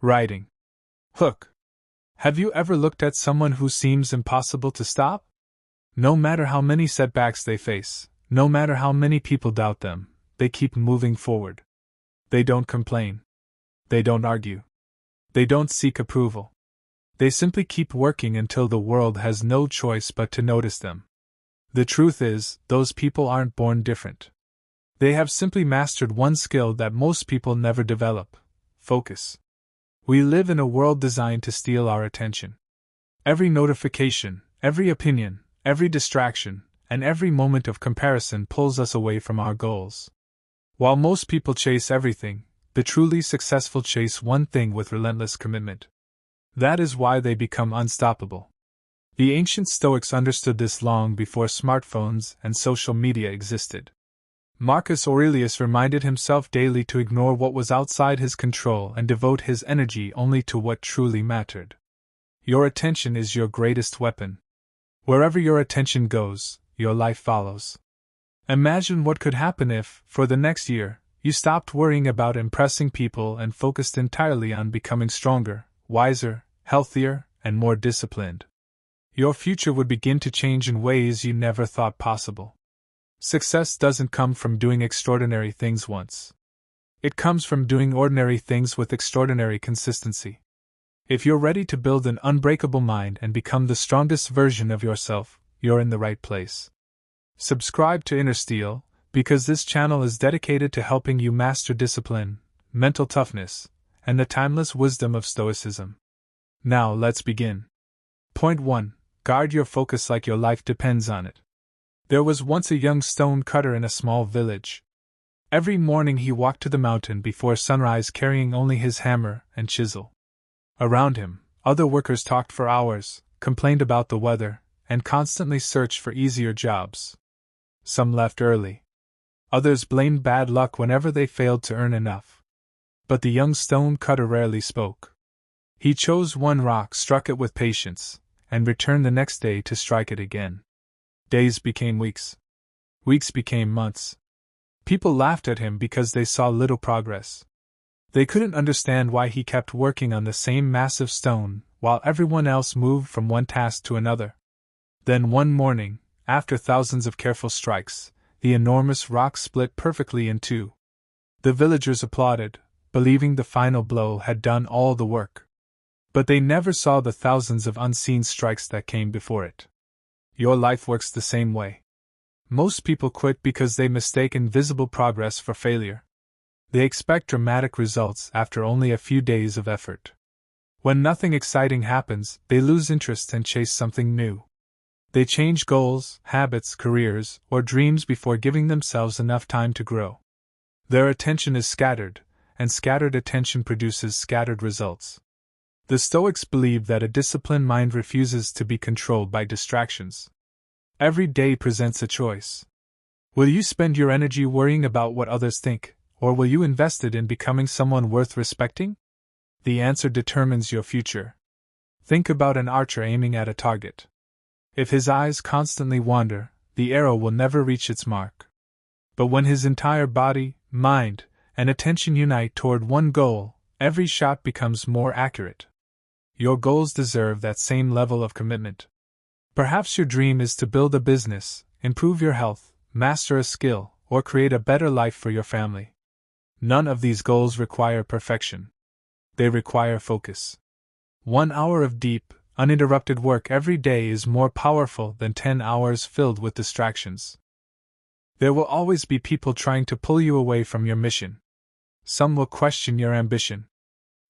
Writing. Hook. Have you ever looked at someone who seems impossible to stop? No matter how many setbacks they face, no matter how many people doubt them, they keep moving forward. They don't complain. They don't argue. They don't seek approval. They simply keep working until the world has no choice but to notice them. The truth is, those people aren't born different. They have simply mastered one skill that most people never develop: focus. We live in a world designed to steal our attention. Every notification, every opinion, every distraction, and every moment of comparison pulls us away from our goals. While most people chase everything, the truly successful chase one thing with relentless commitment. That is why they become unstoppable. The ancient Stoics understood this long before smartphones and social media existed. Marcus Aurelius reminded himself daily to ignore what was outside his control and devote his energy only to what truly mattered. Your attention is your greatest weapon. Wherever your attention goes, your life follows. Imagine what could happen if, for the next year, you stopped worrying about impressing people and focused entirely on becoming stronger, wiser, healthier, and more disciplined. Your future would begin to change in ways you never thought possible. Success doesn't come from doing extraordinary things once. It comes from doing ordinary things with extraordinary consistency. If you're ready to build an unbreakable mind and become the strongest version of yourself, you're in the right place. Subscribe to Inner Steel, because this channel is dedicated to helping you master discipline, mental toughness, and the timeless wisdom of Stoicism. Now let's begin. Point 1. Guard your focus like your life depends on it. There was once a young stone cutter in a small village. Every morning he walked to the mountain before sunrise carrying only his hammer and chisel. Around him, other workers talked for hours, complained about the weather, and constantly searched for easier jobs. Some left early. Others blamed bad luck whenever they failed to earn enough. But the young stone cutter rarely spoke. He chose one rock, struck it with patience, and returned the next day to strike it again. Days became weeks. Weeks became months. People laughed at him because they saw little progress. They couldn't understand why he kept working on the same massive stone while everyone else moved from one task to another. Then one morning, after thousands of careful strikes, the enormous rock split perfectly in two. The villagers applauded, believing the final blow had done all the work. But they never saw the thousands of unseen strikes that came before it. Your life works the same way. Most people quit because they mistake invisible progress for failure. They expect dramatic results after only a few days of effort. When nothing exciting happens, they lose interest and chase something new. They change goals, habits, careers, or dreams before giving themselves enough time to grow. Their attention is scattered, and scattered attention produces scattered results. The Stoics believed that a disciplined mind refuses to be controlled by distractions. Every day presents a choice. Will you spend your energy worrying about what others think, or will you invest it in becoming someone worth respecting? The answer determines your future. Think about an archer aiming at a target. If his eyes constantly wander, the arrow will never reach its mark. But when his entire body, mind, and attention unite toward one goal, every shot becomes more accurate. Your goals deserve that same level of commitment. Perhaps your dream is to build a business, improve your health, master a skill, or create a better life for your family. None of these goals require perfection. They require focus. 1 hour of deep, uninterrupted work every day is more powerful than 10 hours filled with distractions. There will always be people trying to pull you away from your mission. Some will question your ambition.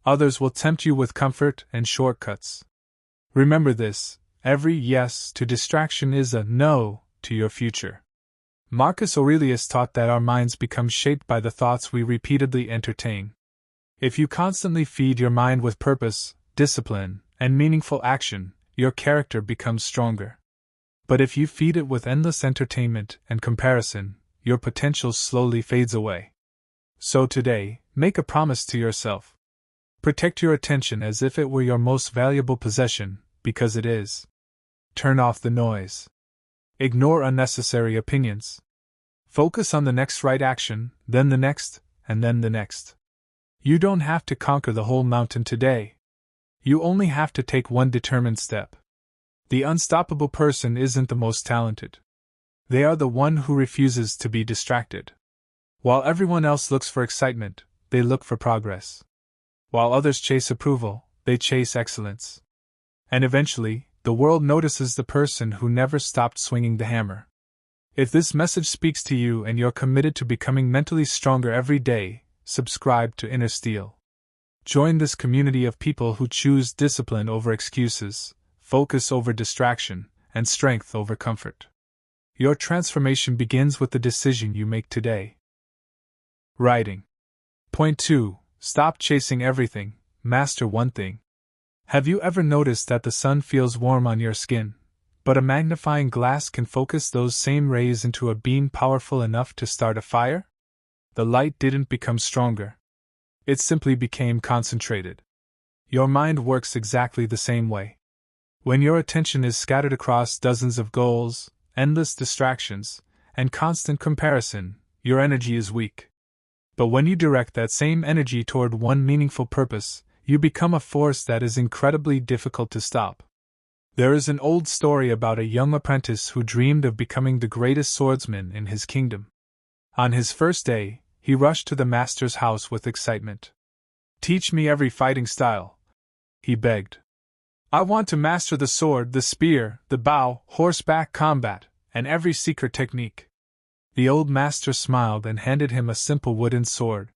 Others will tempt you with comfort and shortcuts. Remember this: every yes to distraction is a no to your future. Marcus Aurelius taught that our minds become shaped by the thoughts we repeatedly entertain. If you constantly feed your mind with purpose, discipline, and meaningful action, your character becomes stronger. But if you feed it with endless entertainment and comparison, your potential slowly fades away. So today, make a promise to yourself. Protect your attention as if it were your most valuable possession, because it is. Turn off the noise. Ignore unnecessary opinions. Focus on the next right action, then the next, and then the next. You don't have to conquer the whole mountain today. You only have to take one determined step. The unstoppable person isn't the most talented. They are the one who refuses to be distracted. While everyone else looks for excitement, they look for progress. While others chase approval, they chase excellence. And eventually, the world notices the person who never stopped swinging the hammer. If this message speaks to you and you're committed to becoming mentally stronger every day, subscribe to Inner Steel. Join this community of people who choose discipline over excuses, focus over distraction, and strength over comfort. Your transformation begins with the decision you make today. Writing. Point 2. Stop chasing everything, master one thing. Have you ever noticed that the sun feels warm on your skin, but a magnifying glass can focus those same rays into a beam powerful enough to start a fire? The light didn't become stronger. It simply became concentrated. Your mind works exactly the same way. When your attention is scattered across dozens of goals, endless distractions, and constant comparison, your energy is weak. But when you direct that same energy toward one meaningful purpose, you become a force that is incredibly difficult to stop. There is an old story about a young apprentice who dreamed of becoming the greatest swordsman in his kingdom. On his first day, he rushed to the master's house with excitement. "Teach me every fighting style," he begged. "I want to master the sword, the spear, the bow, horseback combat, and every secret technique." The old master smiled and handed him a simple wooden sword.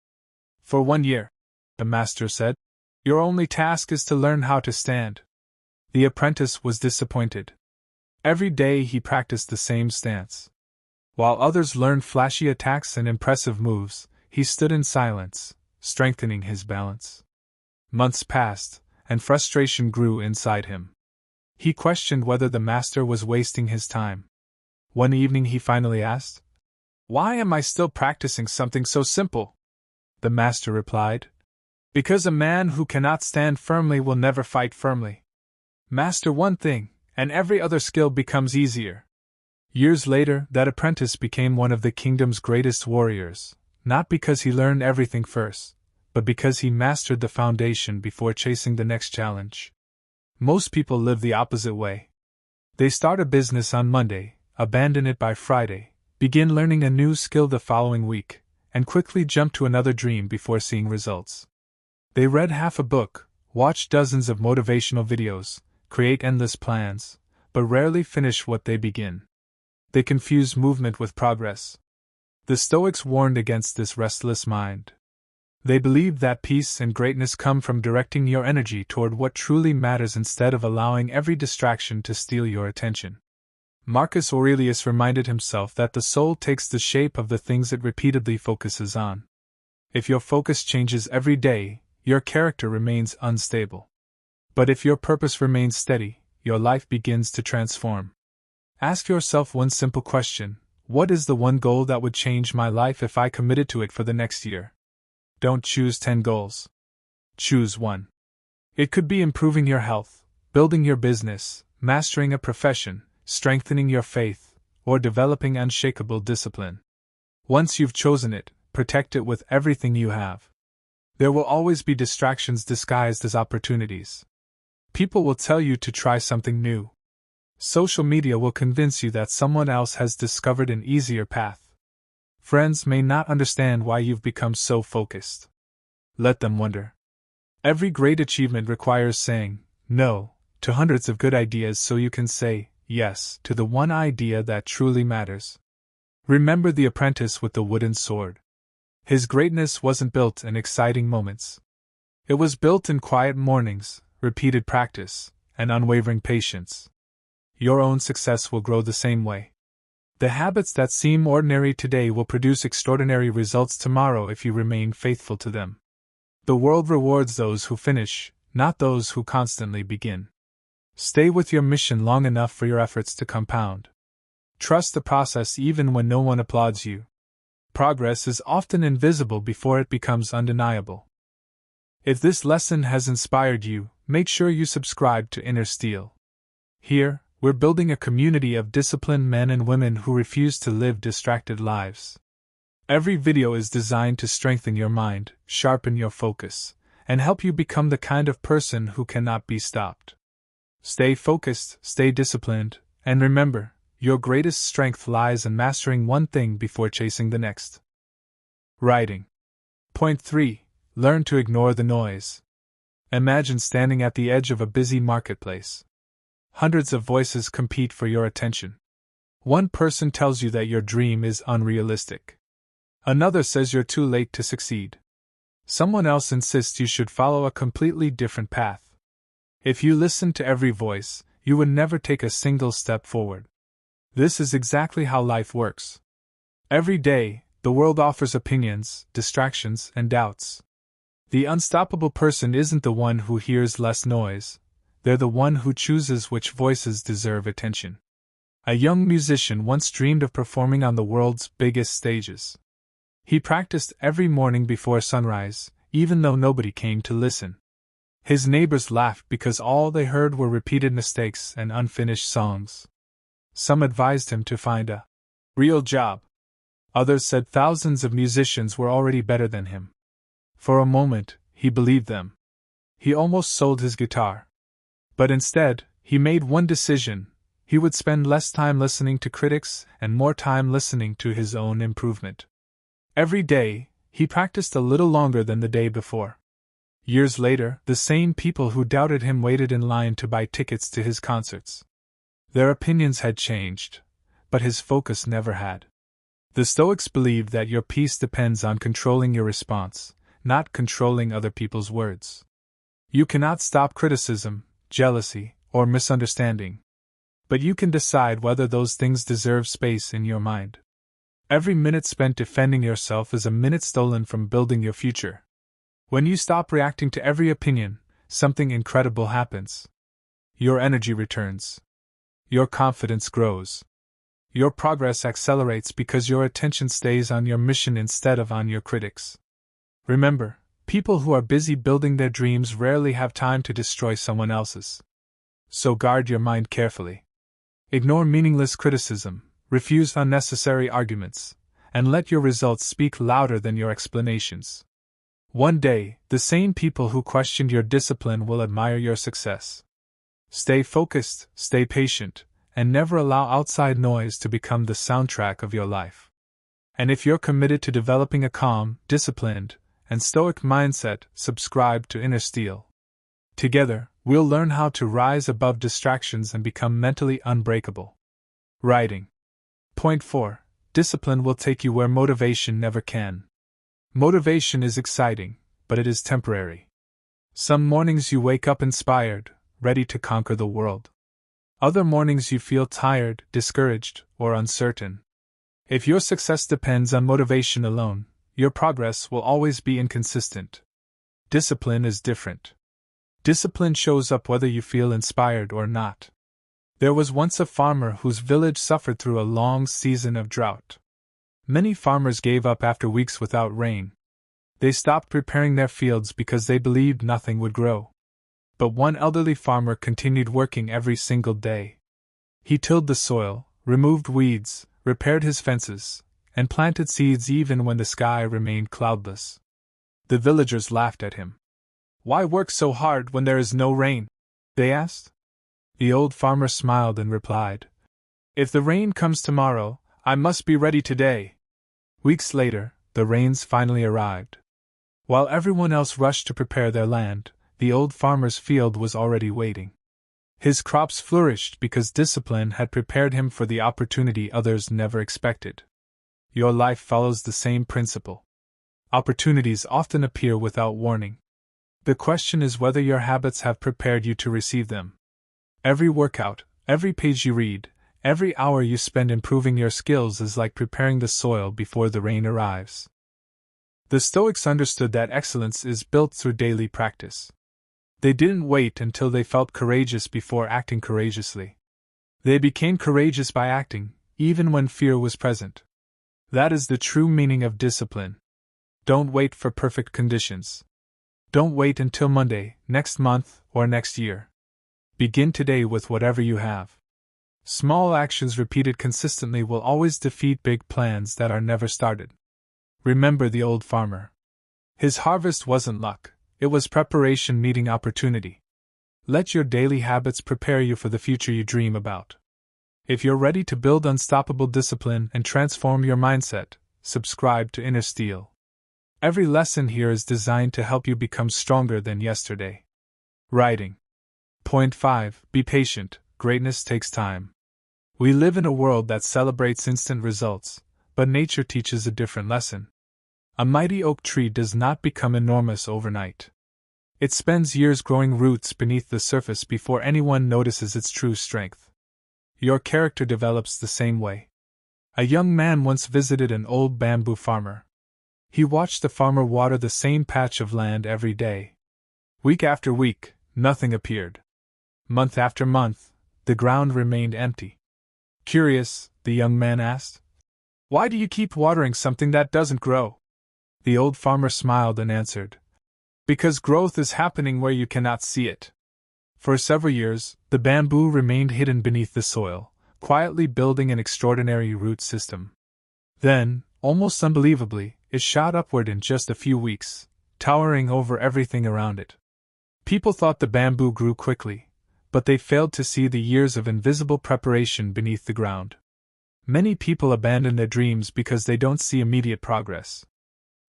"For 1 year," the master said, "your only task is to learn how to stand." The apprentice was disappointed. Every day he practiced the same stance. While others learned flashy attacks and impressive moves, he stood in silence, strengthening his balance. Months passed, and frustration grew inside him. He questioned whether the master was wasting his time. One evening he finally asked, "Why am I still practicing something so simple?" The master replied, "Because a man who cannot stand firmly will never fight firmly. Master one thing, and every other skill becomes easier." Years later, that apprentice became one of the kingdom's greatest warriors, not because he learned everything first, but because he mastered the foundation before chasing the next challenge. Most people live the opposite way. They start a business on Monday, abandon it by Friday, begin learning a new skill the following week, and quickly jump to another dream before seeing results. They read half a book, watch dozens of motivational videos, create endless plans, but rarely finish what they begin. They confuse movement with progress. The Stoics warned against this restless mind. They believed that peace and greatness come from directing your energy toward what truly matters instead of allowing every distraction to steal your attention. Marcus Aurelius reminded himself that the soul takes the shape of the things it repeatedly focuses on. If your focus changes every day, your character remains unstable. But if your purpose remains steady, your life begins to transform. Ask yourself one simple question: what is the one goal that would change my life if I committed to it for the next year? Don't choose 10 goals. Choose one. It could be improving your health, building your business, mastering a profession, strengthening your faith, or developing unshakable discipline. Once you've chosen it, protect it with everything you have. There will always be distractions disguised as opportunities. People will tell you to try something new. Social media will convince you that someone else has discovered an easier path. Friends may not understand why you've become so focused. Let them wonder. Every great achievement requires saying no to hundreds of good ideas so you can say yes to the one idea that truly matters. Remember the apprentice with the wooden sword. His greatness wasn't built in exciting moments. It was built in quiet mornings, repeated practice, and unwavering patience. Your own success will grow the same way. The habits that seem ordinary today will produce extraordinary results tomorrow if you remain faithful to them. The world rewards those who finish, not those who constantly begin. Stay with your mission long enough for your efforts to compound. Trust the process even when no one applauds you. Progress is often invisible before it becomes undeniable. If this lesson has inspired you, make sure you subscribe to Inner Steel. Here, we're building a community of disciplined men and women who refuse to live distracted lives. Every video is designed to strengthen your mind, sharpen your focus, and help you become the kind of person who cannot be stopped. Stay focused, stay disciplined, and remember, your greatest strength lies in mastering one thing before chasing the next. Writing. Point 3. Learn to ignore the noise. Imagine standing at the edge of a busy marketplace. Hundreds of voices compete for your attention. One person tells you that your dream is unrealistic. Another says you're too late to succeed. Someone else insists you should follow a completely different path. If you listened to every voice, you would never take a single step forward. This is exactly how life works. Every day, the world offers opinions, distractions, and doubts. The unstoppable person isn't the one who hears less noise, they're the one who chooses which voices deserve attention. A young musician once dreamed of performing on the world's biggest stages. He practiced every morning before sunrise, even though nobody came to listen. His neighbors laughed because all they heard were repeated mistakes and unfinished songs. Some advised him to find a real job. Others said thousands of musicians were already better than him. For a moment, he believed them. He almost sold his guitar. But instead, he made one decision: he would spend less time listening to critics and more time listening to his own improvement. Every day, he practiced a little longer than the day before. Years later, the same people who doubted him waited in line to buy tickets to his concerts. Their opinions had changed, but his focus never had. The Stoics believed that your peace depends on controlling your response, not controlling other people's words. You cannot stop criticism, jealousy, or misunderstanding. But you can decide whether those things deserve space in your mind. Every minute spent defending yourself is a minute stolen from building your future. When you stop reacting to every opinion, something incredible happens. Your energy returns. Your confidence grows. Your progress accelerates because your attention stays on your mission instead of on your critics. Remember, people who are busy building their dreams rarely have time to destroy someone else's. So guard your mind carefully. Ignore meaningless criticism, refuse unnecessary arguments, and let your results speak louder than your explanations. One day, the same people who questioned your discipline will admire your success. Stay focused, stay patient, and never allow outside noise to become the soundtrack of your life. And if you're committed to developing a calm, disciplined, and stoic mindset, subscribe to Inner Steel. Together, we'll learn how to rise above distractions and become mentally unbreakable. Writing. Point 4. Discipline will take you where motivation never can. Motivation is exciting, but it is temporary. Some mornings you wake up inspired, ready to conquer the world. Other mornings you feel tired, discouraged, or uncertain. If your success depends on motivation alone, your progress will always be inconsistent. Discipline is different. Discipline shows up whether you feel inspired or not. There was once a farmer whose village suffered through a long season of drought. Many farmers gave up after weeks without rain. They stopped preparing their fields because they believed nothing would grow. But one elderly farmer continued working every single day. He tilled the soil, removed weeds, repaired his fences, and planted seeds even when the sky remained cloudless. The villagers laughed at him. "Why work so hard when there is no rain?" they asked. The old farmer smiled and replied, "If the rain comes tomorrow, I must be ready today." Weeks later, the rains finally arrived. While everyone else rushed to prepare their land, the old farmer's field was already waiting. His crops flourished because discipline had prepared him for the opportunity others never expected. Your life follows the same principle. Opportunities often appear without warning. The question is whether your habits have prepared you to receive them. Every workout, every page you read, every hour you spend improving your skills is like preparing the soil before the rain arrives. The Stoics understood that excellence is built through daily practice. They didn't wait until they felt courageous before acting courageously. They became courageous by acting, even when fear was present. That is the true meaning of discipline. Don't wait for perfect conditions. Don't wait until Monday, next month, or next year. Begin today with whatever you have. Small actions repeated consistently will always defeat big plans that are never started. Remember the old farmer. His harvest wasn't luck, it was preparation meeting opportunity. Let your daily habits prepare you for the future you dream about. If you're ready to build unstoppable discipline and transform your mindset, subscribe to Inner Steel. Every lesson here is designed to help you become stronger than yesterday. Writing. Point 5. Be patient. Greatness takes time. We live in a world that celebrates instant results, but nature teaches a different lesson. A mighty oak tree does not become enormous overnight. It spends years growing roots beneath the surface before anyone notices its true strength. Your character develops the same way. A young man once visited an old bamboo farmer. He watched the farmer water the same patch of land every day. Week after week, nothing appeared. Month after month, the ground remained empty. Curious, the young man asked, "Why do you keep watering something that doesn't grow?" The old farmer smiled and answered, "Because growth is happening where you cannot see it." For several years, the bamboo remained hidden beneath the soil, quietly building an extraordinary root system. Then, almost unbelievably, it shot upward in just a few weeks, towering over everything around it. People thought the bamboo grew quickly, but they failed to see the years of invisible preparation beneath the ground. Many people abandon their dreams because they don't see immediate progress.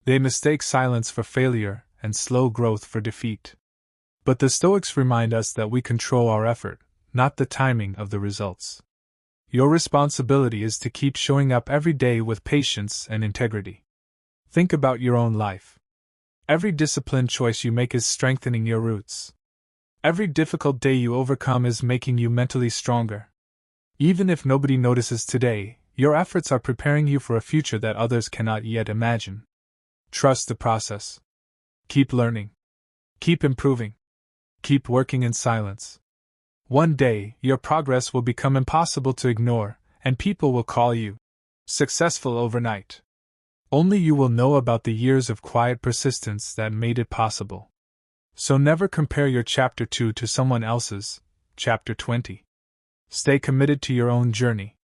They mistake silence for failure and slow growth for defeat. But the Stoics remind us that we control our effort, not the timing of the results. Your responsibility is to keep showing up every day with patience and integrity. Think about your own life. Every disciplined choice you make is strengthening your roots. Every difficult day you overcome is making you mentally stronger. Even if nobody notices today, your efforts are preparing you for a future that others cannot yet imagine. Trust the process. Keep learning. Keep improving. Keep working in silence. One day, your progress will become impossible to ignore, and people will call you successful overnight. Only you will know about the years of quiet persistence that made it possible. So never compare your Chapter 2 to someone else's, Chapter 20. Stay committed to your own journey.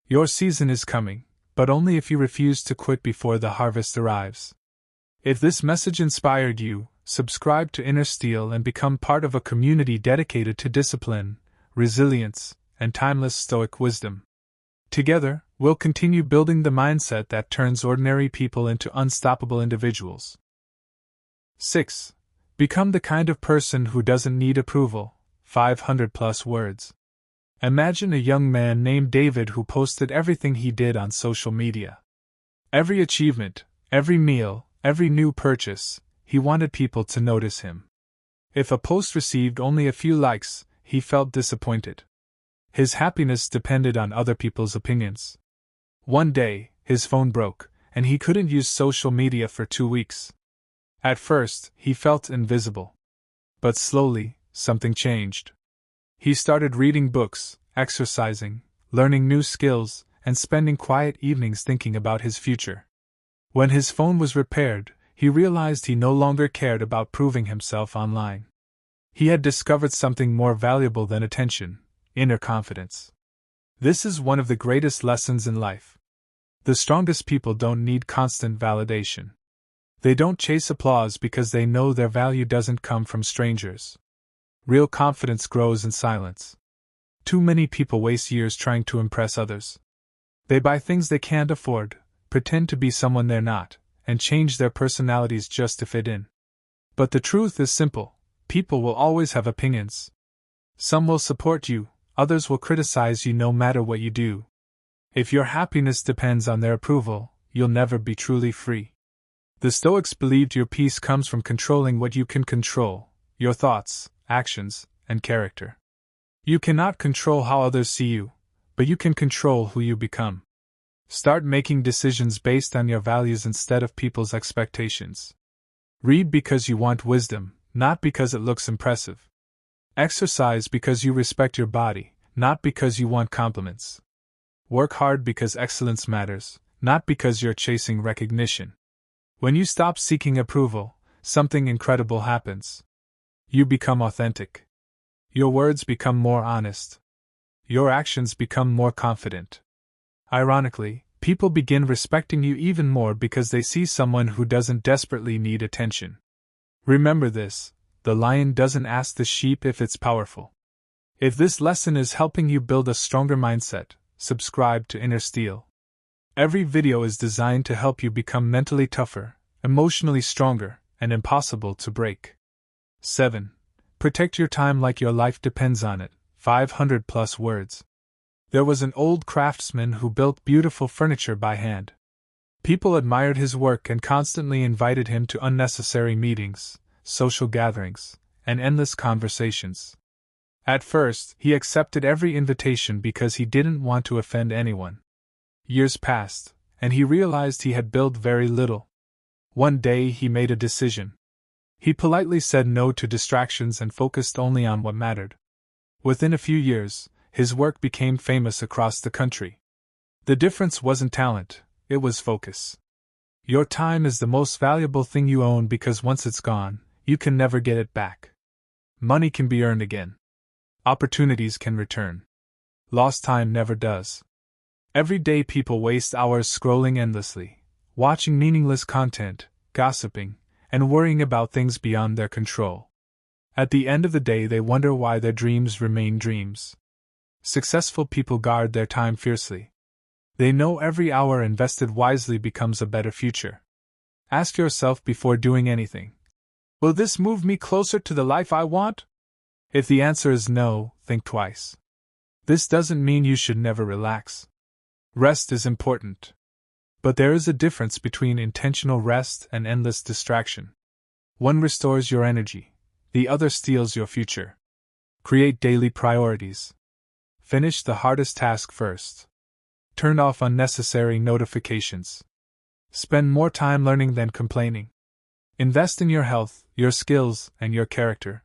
Your season is coming, but only if you refuse to quit before the harvest arrives. If this message inspired you, subscribe to Inner Steel and become part of a community dedicated to discipline, resilience, and timeless Stoic wisdom. Together, we'll continue building the mindset that turns ordinary people into unstoppable individuals. 6. Become the kind of person who doesn't need approval. 500+ words. Imagine a young man named David who posted everything he did on social media. Every achievement, every meal, every new purchase. He wanted people to notice him. If a post received only a few likes, he felt disappointed. His happiness depended on other people's opinions. One day, his phone broke, and he couldn't use social media for 2 weeks. At first, he felt invisible. But slowly, something changed. He started reading books, exercising, learning new skills, and spending quiet evenings thinking about his future. When his phone was repaired, he realized he no longer cared about proving himself online. He had discovered something more valuable than attention: inner confidence. This is one of the greatest lessons in life. The strongest people don't need constant validation. They don't chase applause because they know their value doesn't come from strangers. Real confidence grows in silence. Too many people waste years trying to impress others. They buy things they can't afford, pretend to be someone they're not, and change their personalities just to fit in. But the truth is simple: people will always have opinions. Some will support you, others will criticize you no matter what you do. If your happiness depends on their approval, you'll never be truly free. The Stoics believed your peace comes from controlling what you can control: your thoughts, actions, and character. You cannot control how others see you, but you can control who you become. Start making decisions based on your values instead of people's expectations. Read because you want wisdom, not because it looks impressive. Exercise because you respect your body, not because you want compliments. Work hard because excellence matters, not because you're chasing recognition. When you stop seeking approval, something incredible happens. You become authentic. Your words become more honest. Your actions become more confident. Ironically, People begin respecting you even more because they see someone who doesn't desperately need attention. Remember this: the lion doesn't ask the sheep if it's powerful. If this lesson is helping you build a stronger mindset, subscribe to Inner Steel. Every video is designed to help you become mentally tougher, emotionally stronger, and impossible to break. 7. Protect your time like your life depends on it. 500 plus words. There was an old craftsman who built beautiful furniture by hand. People admired his work and constantly invited him to unnecessary meetings, social gatherings, and endless conversations. At first, he accepted every invitation because he didn't want to offend anyone. Years passed, and he realized he had built very little. One day he made a decision. He politely said no to distractions and focused only on what mattered. Within a few years, his work became famous across the country. The difference wasn't talent, it was focus. Your time is the most valuable thing you own because once it's gone, you can never get it back. Money can be earned again. Opportunities can return. Lost time never does. Every day people waste hours scrolling endlessly, watching meaningless content, gossiping, and worrying about things beyond their control. At the end of the day, they wonder why their dreams remain dreams. Successful people guard their time fiercely. They know every hour invested wisely becomes a better future. Ask yourself before doing anything: will this move me closer to the life I want? If the answer is no, think twice. This doesn't mean you should never relax. Rest is important. But there is a difference between intentional rest and endless distraction. One restores your energy, the other steals your future. Create daily priorities. Finish the hardest task first. Turn off unnecessary notifications. Spend more time learning than complaining. Invest in your health, your skills, and your character.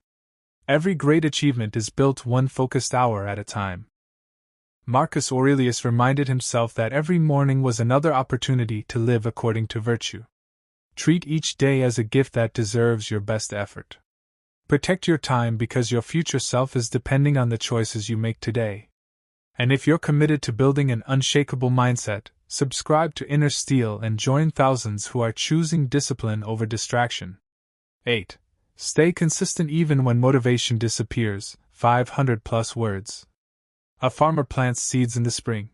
Every great achievement is built one focused hour at a time. Marcus Aurelius reminded himself that every morning was another opportunity to live according to virtue. Treat each day as a gift that deserves your best effort. Protect your time because your future self is depending on the choices you make today. And if you're committed to building an unshakable mindset, subscribe to Inner Steel and join thousands who are choosing discipline over distraction. 8. Stay consistent even when motivation disappears. 500 plus words. A farmer plants seeds in the spring.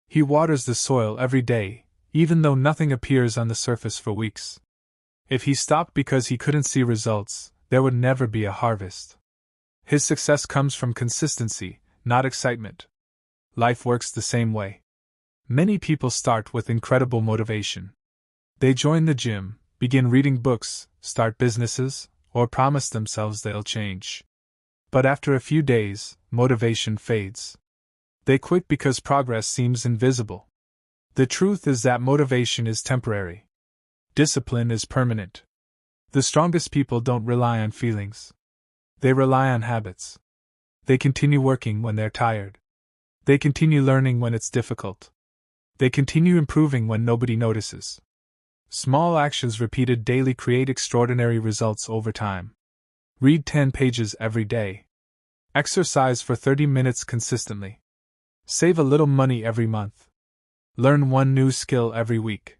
He waters the soil every day, even though nothing appears on the surface for weeks. If he stopped because he couldn't see results, there would never be a harvest. His success comes from consistency, not excitement. Life works the same way. Many people start with incredible motivation. They join the gym, begin reading books, start businesses, or promise themselves they'll change. But after a few days, motivation fades. They quit because progress seems invisible. The truth is that motivation is temporary. Discipline is permanent. The strongest people don't rely on feelings. They rely on habits. They continue working when they're tired. They continue learning when it's difficult. They continue improving when nobody notices. Small actions repeated daily create extraordinary results over time. Read 10 pages every day. Exercise for 30 minutes consistently. Save a little money every month. Learn one new skill every week.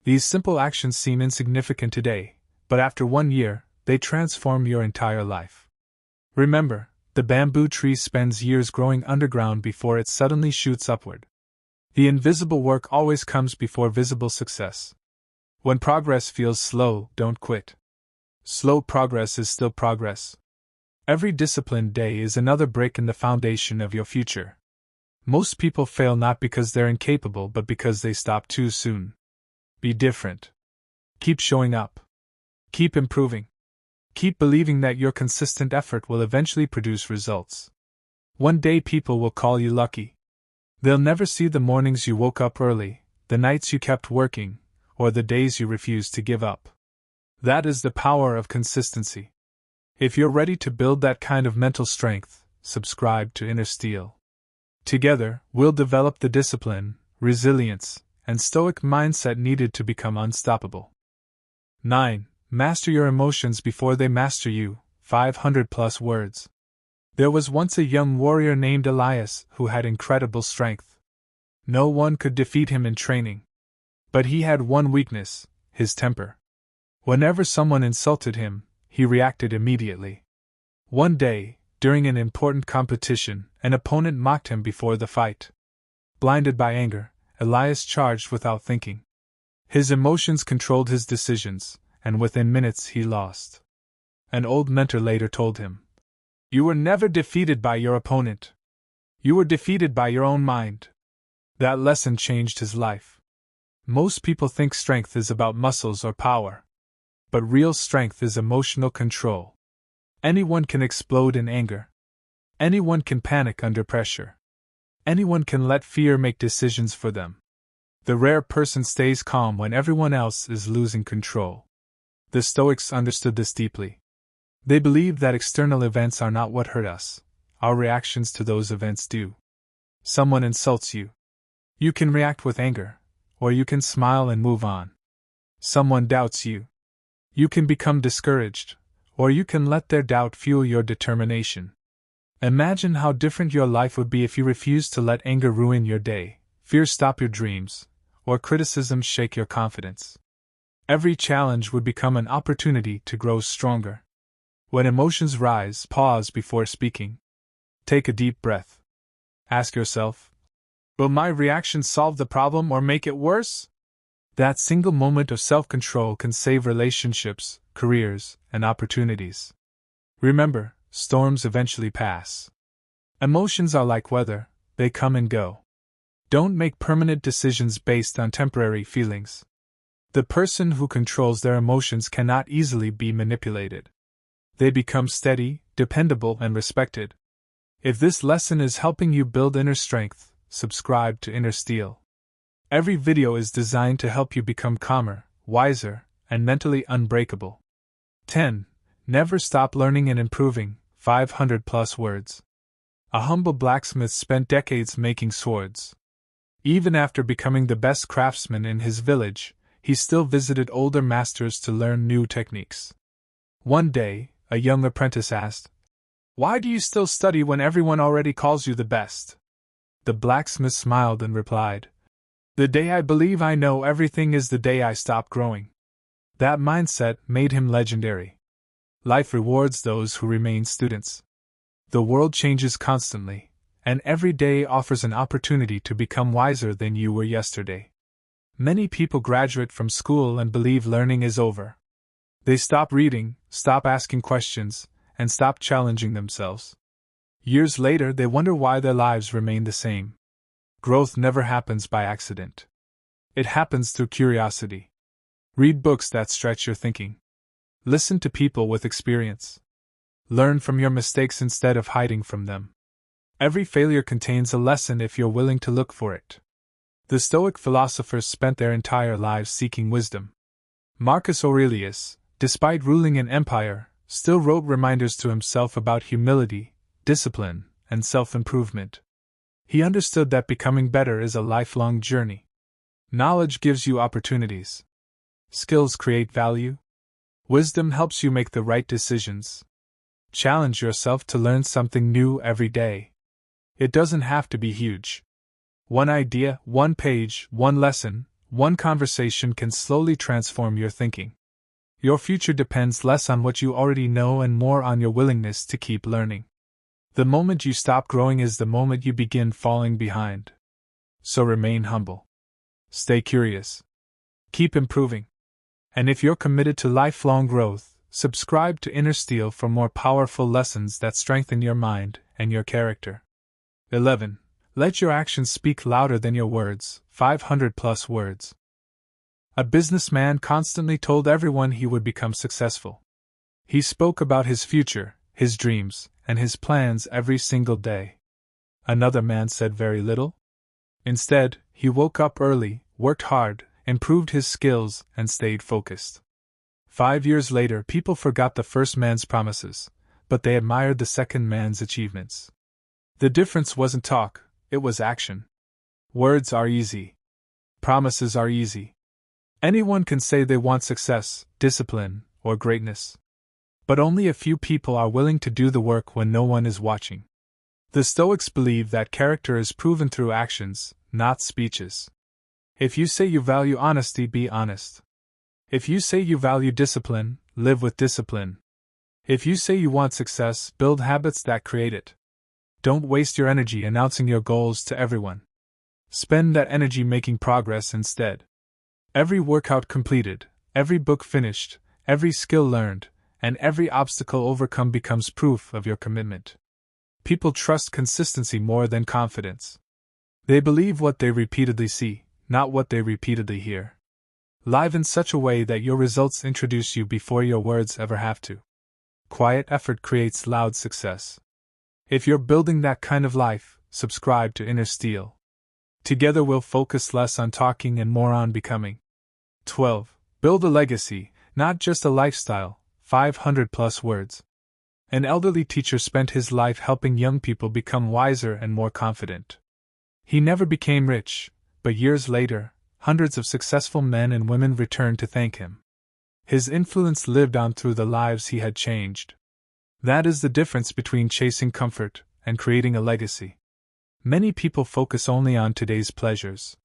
These simple actions seem insignificant today, but after 1 year, they transform your entire life. Remember, the bamboo tree spends years growing underground before it suddenly shoots upward. The invisible work always comes before visible success. When progress feels slow, don't quit. Slow progress is still progress. Every disciplined day is another brick in the foundation of your future. Most people fail not because they're incapable but because they stop too soon. Be different. Keep showing up. Keep improving. Keep believing that your consistent effort will eventually produce results. One day people will call you lucky. They'll never see the mornings you woke up early, the nights you kept working, or the days you refused to give up. That is the power of consistency. If you're ready to build that kind of mental strength, subscribe to Inner Steel. Together, we'll develop the discipline, resilience, and stoic mindset needed to become unstoppable. 9. Master your emotions before they master you. 500 plus words. There was once a young warrior named Elias who had incredible strength. No one could defeat him in training. But he had one weakness: his temper. Whenever someone insulted him, he reacted immediately. One day, during an important competition, an opponent mocked him before the fight. Blinded by anger, Elias charged without thinking. His emotions controlled his decisions, and within minutes he lost. An old mentor later told him, "You were never defeated by your opponent. You were defeated by your own mind." That lesson changed his life. Most people think strength is about muscles or power. But real strength is emotional control. Anyone can explode in anger. Anyone can panic under pressure. Anyone can let fear make decisions for them. The rare person stays calm when everyone else is losing control. The Stoics understood this deeply. They believed that external events are not what hurt us. Our reactions to those events do. Someone insults you. You can react with anger, or you can smile and move on. Someone doubts you. You can become discouraged, or you can let their doubt fuel your determination. Imagine how different your life would be if you refused to let anger ruin your day, fear stop your dreams, or criticism shake your confidence. Every challenge would become an opportunity to grow stronger. When emotions rise, pause before speaking. Take a deep breath. Ask yourself, will my reaction solve the problem or make it worse? That single moment of self-control can save relationships, careers, and opportunities. Remember, storms eventually pass. Emotions are like weather, they come and go. Don't make permanent decisions based on temporary feelings. The person who controls their emotions cannot easily be manipulated. They become steady, dependable, and respected. If this lesson is helping you build inner strength, subscribe to Inner Steel. Every video is designed to help you become calmer, wiser, and mentally unbreakable. 10. Never stop learning and improving. 500+ words. A humble blacksmith spent decades making swords. Even after becoming the best craftsman in his village, he still visited older masters to learn new techniques. One day, a young apprentice asked, "Why do you still study when everyone already calls you the best?" The blacksmith smiled and replied, "The day I believe I know everything is the day I stop growing." That mindset made him legendary. Life rewards those who remain students. The world changes constantly, and every day offers an opportunity to become wiser than you were yesterday. Many people graduate from school and believe learning is over. They stop reading, stop asking questions, and stop challenging themselves. Years later, they wonder why their lives remain the same. Growth never happens by accident. It happens through curiosity. Read books that stretch your thinking. Listen to people with experience. Learn from your mistakes instead of hiding from them. Every failure contains a lesson if you're willing to look for it. The Stoic philosophers spent their entire lives seeking wisdom. Marcus Aurelius, despite ruling an empire, still wrote reminders to himself about humility, discipline, and self-improvement. He understood that becoming better is a lifelong journey. Knowledge gives you opportunities. Skills create value. Wisdom helps you make the right decisions. Challenge yourself to learn something new every day. It doesn't have to be huge. One idea, one page, one lesson, one conversation can slowly transform your thinking. Your future depends less on what you already know and more on your willingness to keep learning. The moment you stop growing is the moment you begin falling behind. So remain humble. Stay curious. Keep improving. And if you're committed to lifelong growth, subscribe to Inner Steel for more powerful lessons that strengthen your mind and your character. 11. Let your actions speak louder than your words. 500+ words. A businessman constantly told everyone he would become successful. He spoke about his future, his dreams, and his plans every single day. Another man said very little. Instead, he woke up early, worked hard, improved his skills, and stayed focused. 5 years later, people forgot the first man's promises, but they admired the second man's achievements. The difference wasn't talk, it was action. Words are easy. Promises are easy. Anyone can say they want success, discipline, or greatness. But only a few people are willing to do the work when no one is watching. The Stoics believe that character is proven through actions, not speeches. If you say you value honesty, be honest. If you say you value discipline, live with discipline. If you say you want success, build habits that create it. Don't waste your energy announcing your goals to everyone. Spend that energy making progress instead. Every workout completed, every book finished, every skill learned, and every obstacle overcome becomes proof of your commitment. People trust consistency more than confidence. They believe what they repeatedly see, not what they repeatedly hear. Live in such a way that your results introduce you before your words ever have to. Quiet effort creates loud success. If you're building that kind of life, subscribe to Inner Steel. Together we'll focus less on talking and more on becoming. 12. Build a legacy, not just a lifestyle. 500 plus words. An elderly teacher spent his life helping young people become wiser and more confident. He never became rich, but years later, hundreds of successful men and women returned to thank him. His influence lived on through the lives he had changed. That is the difference between chasing comfort and creating a legacy. Many people focus only on today's pleasures.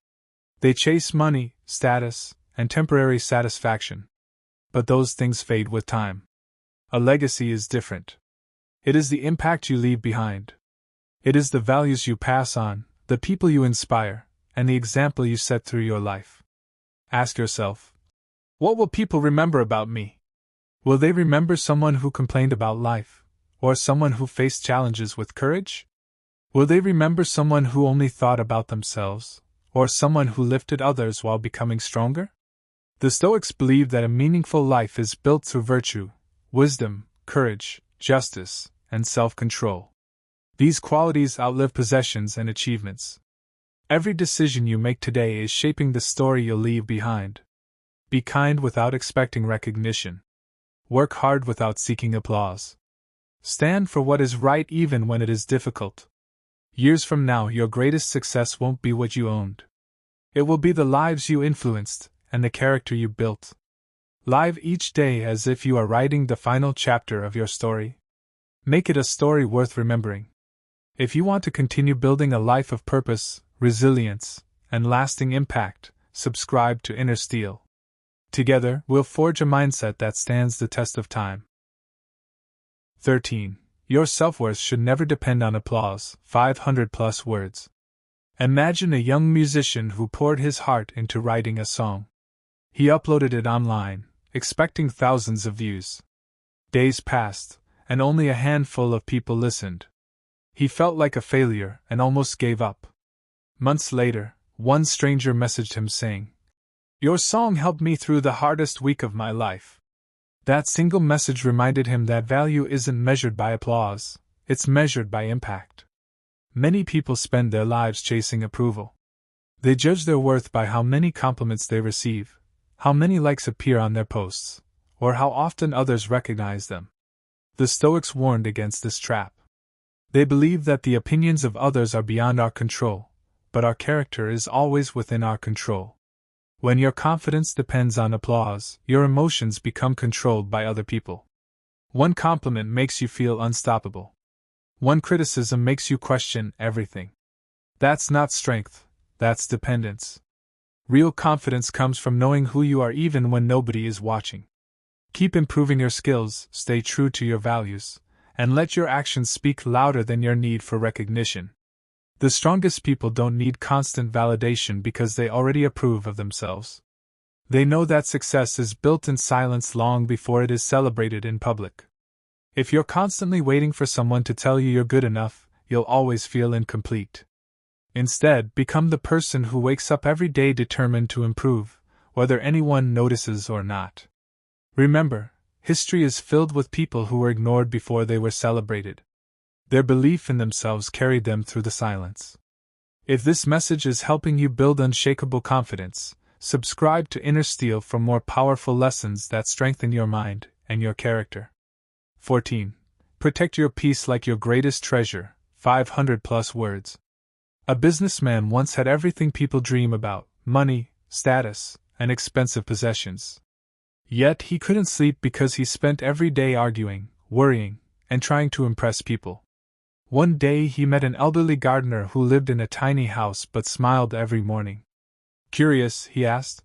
They chase money, status, and temporary satisfaction. But those things fade with time. A legacy is different. It is the impact you leave behind. It is the values you pass on, the people you inspire, and the example you set through your life. Ask yourself, what will people remember about me? Will they remember someone who complained about life, or someone who faced challenges with courage? Will they remember someone who only thought about themselves, or someone who lifted others while becoming stronger? The Stoics believed that a meaningful life is built through virtue, wisdom, courage, justice, and self-control. These qualities outlive possessions and achievements. Every decision you make today is shaping the story you'll leave behind. Be kind without expecting recognition. Work hard without seeking applause. Stand for what is right even when it is difficult. Years from now, your greatest success won't be what you owned. It will be the lives you influenced and the character you built. Live each day as if you are writing the final chapter of your story. Make it a story worth remembering. If you want to continue building a life of purpose, resilience, and lasting impact, subscribe to Inner Steel. Together, we'll forge a mindset that stands the test of time. 13. Your self-worth should never depend on applause. 500 plus words. Imagine a young musician who poured his heart into writing a song. He uploaded it online, expecting thousands of views. Days passed, and only a handful of people listened. He felt like a failure and almost gave up. Months later, one stranger messaged him saying, "Your song helped me through the hardest week of my life." That single message reminded him that value isn't measured by applause, it's measured by impact. Many people spend their lives chasing approval. They judge their worth by how many compliments they receive, how many likes appear on their posts, or how often others recognize them. The Stoics warned against this trap. They believe that the opinions of others are beyond our control, but our character is always within our control. When your confidence depends on applause, your emotions become controlled by other people. One compliment makes you feel unstoppable. One criticism makes you question everything. That's not strength, that's dependence. Real confidence comes from knowing who you are even when nobody is watching. Keep improving your skills, stay true to your values, and let your actions speak louder than your need for recognition. The strongest people don't need constant validation because they already approve of themselves. They know that success is built in silence long before it is celebrated in public. If you're constantly waiting for someone to tell you you're good enough, you'll always feel incomplete. Instead, become the person who wakes up every day determined to improve, whether anyone notices or not. Remember, history is filled with people who were ignored before they were celebrated. Their belief in themselves carried them through the silence. If this message is helping you build unshakable confidence, subscribe to Inner Steel for more powerful lessons that strengthen your mind and your character. 14. Protect your peace like your greatest treasure. 500 plus words. A businessman once had everything people dream about: money, status, and expensive possessions. Yet he couldn't sleep because he spent every day arguing, worrying, and trying to impress people. One day he met an elderly gardener who lived in a tiny house but smiled every morning. Curious, he asked,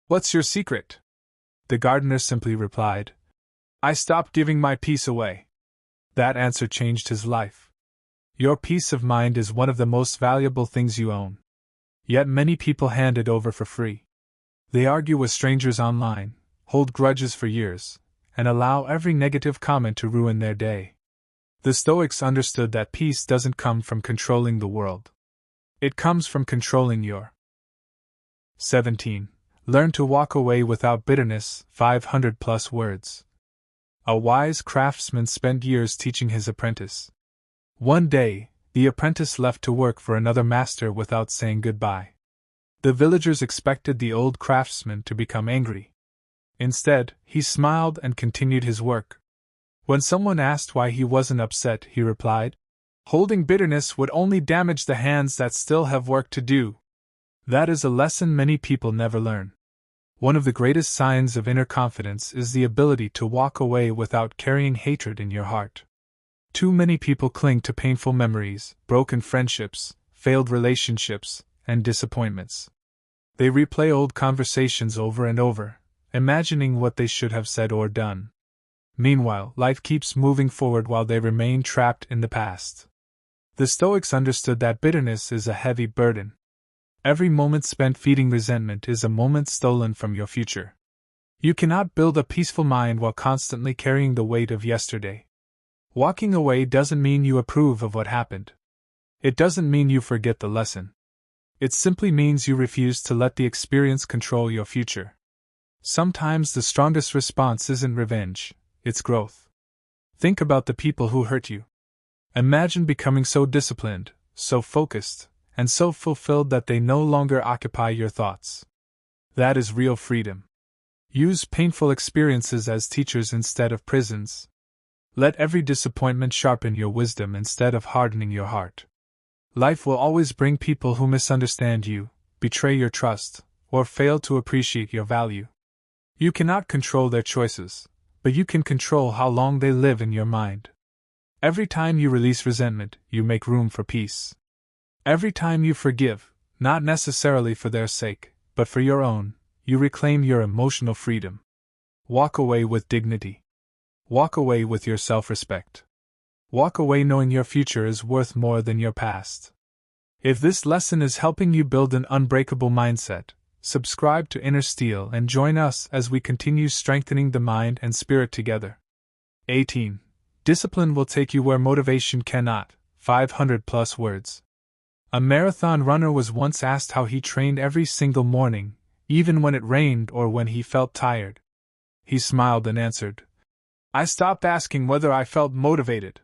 "What's your secret?" The gardener simply replied, "I stopped giving my peace away." That answer changed his life. Your peace of mind is one of the most valuable things you own. Yet many people hand it over for free. They argue with strangers online, hold grudges for years, and allow every negative comment to ruin their day. The Stoics understood that peace doesn't come from controlling the world. It comes from controlling your 17. Learn to walk away without bitterness, 500 plus words. A wise craftsman spent years teaching his apprentice. One day, the apprentice left to work for another master without saying goodbye. The villagers expected the old craftsman to become angry. Instead, he smiled and continued his work. When someone asked why he wasn't upset, he replied, "Holding bitterness would only damage the hands that still have work to do." That is a lesson many people never learn. One of the greatest signs of inner confidence is the ability to walk away without carrying hatred in your heart. Too many people cling to painful memories, broken friendships, failed relationships, and disappointments. They replay old conversations over and over, imagining what they should have said or done. Meanwhile, life keeps moving forward while they remain trapped in the past. The Stoics understood that bitterness is a heavy burden. Every moment spent feeding resentment is a moment stolen from your future. You cannot build a peaceful mind while constantly carrying the weight of yesterday. Walking away doesn't mean you approve of what happened. It doesn't mean you forget the lesson. It simply means you refuse to let the experience control your future. Sometimes the strongest response isn't revenge, it's growth. Think about the people who hurt you. Imagine becoming so disciplined, so focused, and so fulfilled that they no longer occupy your thoughts. That is real freedom. Use painful experiences as teachers instead of prisons. Let every disappointment sharpen your wisdom instead of hardening your heart. Life will always bring people who misunderstand you, betray your trust, or fail to appreciate your value. You cannot control their choices, but you can control how long they live in your mind. Every time you release resentment, you make room for peace. Every time you forgive, not necessarily for their sake, but for your own, you reclaim your emotional freedom. Walk away with dignity. Walk away with your self-respect. Walk away knowing your future is worth more than your past. If this lesson is helping you build an unbreakable mindset, subscribe to Inner Steel and join us as we continue strengthening the mind and spirit together. 18. Discipline will take you where motivation cannot, 500 plus words. A marathon runner was once asked how he trained every single morning, even when it rained or when he felt tired. He smiled and answered, "I stopped asking whether I felt motivated.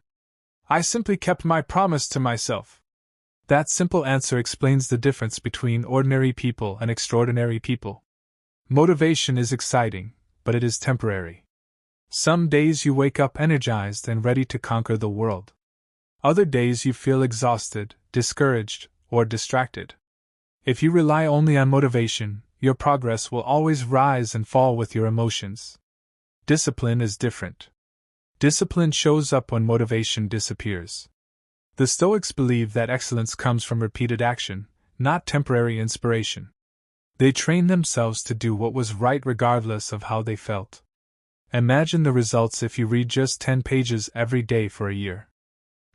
I simply kept my promise to myself." That simple answer explains the difference between ordinary people and extraordinary people. Motivation is exciting, but it is temporary. Some days you wake up energized and ready to conquer the world. Other days you feel exhausted, discouraged, or distracted. If you rely only on motivation, your progress will always rise and fall with your emotions. Discipline is different. Discipline shows up when motivation disappears. The Stoics believe that excellence comes from repeated action, not temporary inspiration. They trained themselves to do what was right regardless of how they felt. Imagine the results if you read just 10 pages every day for a year.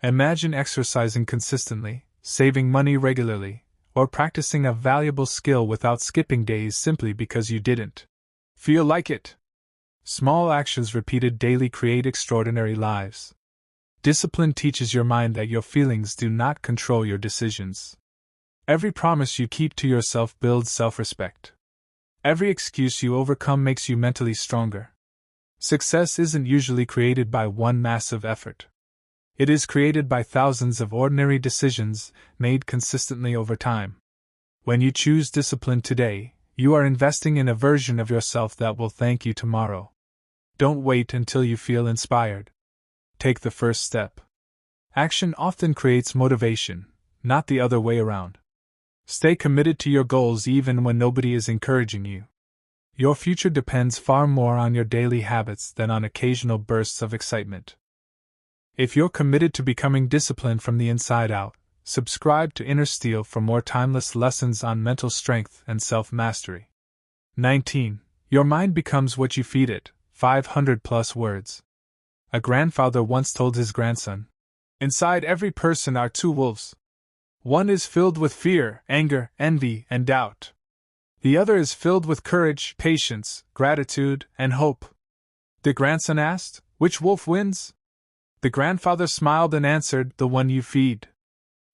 Imagine exercising consistently, saving money regularly, or practicing a valuable skill without skipping days simply because you didn't feel like it. Small actions repeated daily create extraordinary lives. Discipline teaches your mind that your feelings do not control your decisions. Every promise you keep to yourself builds self-respect. Every excuse you overcome makes you mentally stronger. Success isn't usually created by one massive effort. It is created by thousands of ordinary decisions made consistently over time. When you choose discipline today, you are investing in a version of yourself that will thank you tomorrow. Don't wait until you feel inspired. Take the first step. Action often creates motivation, not the other way around. Stay committed to your goals even when nobody is encouraging you. Your future depends far more on your daily habits than on occasional bursts of excitement. If you're committed to becoming disciplined from the inside out, subscribe to Inner Steel for more timeless lessons on mental strength and self-mastery. 19. Your mind becomes what you feed it. 500 plus words. A grandfather once told his grandson, "Inside every person are two wolves. One is filled with fear, anger, envy, and doubt. The other is filled with courage, patience, gratitude, and hope." The grandson asked, "Which wolf wins?" The grandfather smiled and answered, "The one you feed."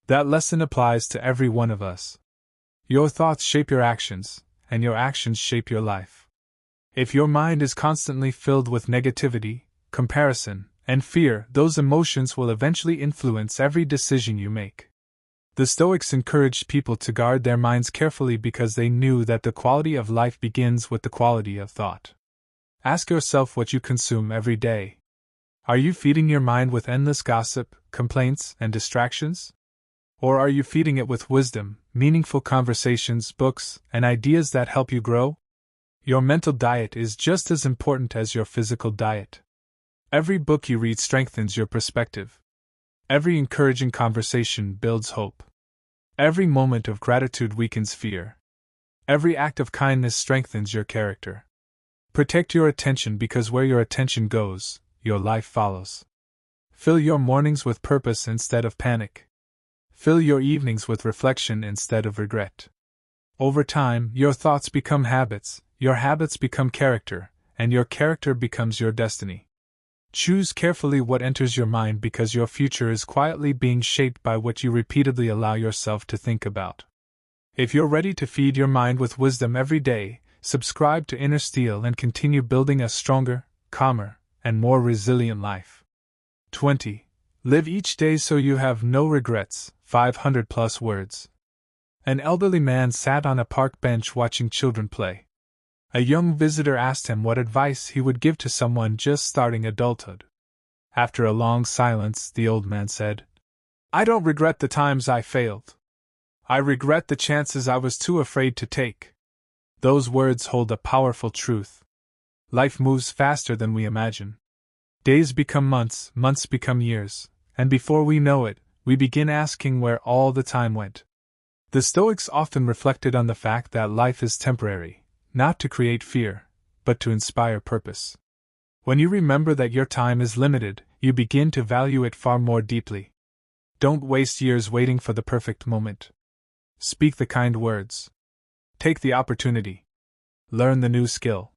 That lesson applies to every one of us. Your thoughts shape your actions, and your actions shape your life. If your mind is constantly filled with negativity, comparison, and fear, those emotions will eventually influence every decision you make. The Stoics encouraged people to guard their minds carefully because they knew that the quality of life begins with the quality of thought. Ask yourself what you consume every day. Are you feeding your mind with endless gossip, complaints, and distractions? Or are you feeding it with wisdom, meaningful conversations, books, and ideas that help you grow? Your mental diet is just as important as your physical diet. Every book you read strengthens your perspective. Every encouraging conversation builds hope. Every moment of gratitude weakens fear. Every act of kindness strengthens your character. Protect your attention because where your attention goes, your life follows. Fill your mornings with purpose instead of panic. Fill your evenings with reflection instead of regret. Over time, your thoughts become habits, your habits become character, and your character becomes your destiny. Choose carefully what enters your mind because your future is quietly being shaped by what you repeatedly allow yourself to think about. If you're ready to feed your mind with wisdom every day, subscribe to Inner Steel and continue building a stronger, calmer, and more resilient life. 20. Live each day so you have no regrets. 500 plus words. An elderly man sat on a park bench watching children play. A young visitor asked him what advice he would give to someone just starting adulthood. After a long silence, the old man said, "I don't regret the times I failed. I regret the chances I was too afraid to take." Those words hold a powerful truth. Life moves faster than we imagine. Days become months, months become years, and before we know it, we begin asking where all the time went. The Stoics often reflected on the fact that life is temporary, not to create fear, but to inspire purpose. When you remember that your time is limited, you begin to value it far more deeply. Don't waste years waiting for the perfect moment. Speak the kind words. Take the opportunity. Learn the new skill.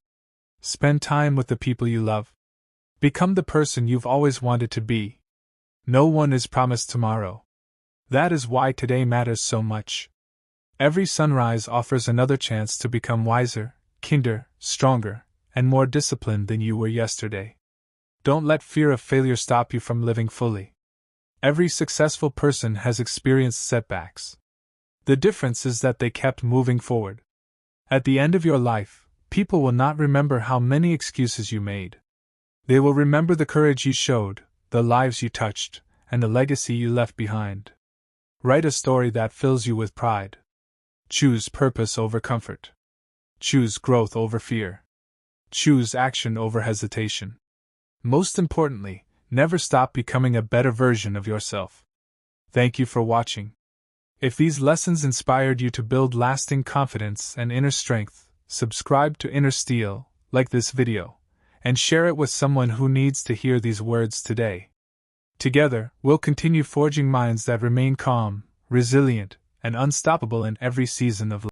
Spend time with the people you love. Become the person you've always wanted to be. No one is promised tomorrow. That is why today matters so much. Every sunrise offers another chance to become wiser, kinder, stronger, and more disciplined than you were yesterday. Don't let fear of failure stop you from living fully. Every successful person has experienced setbacks. The difference is that they kept moving forward. At the end of your life, people will not remember how many excuses you made. They will remember the courage you showed, the lives you touched, and the legacy you left behind. Write a story that fills you with pride. Choose purpose over comfort. Choose growth over fear. Choose action over hesitation. Most importantly, never stop becoming a better version of yourself. Thank you for watching. If these lessons inspired you to build lasting confidence and inner strength, subscribe to Inner Steel, like this video, and share it with someone who needs to hear these words today. Together, we'll continue forging minds that remain calm, resilient, and unstoppable in every season of life.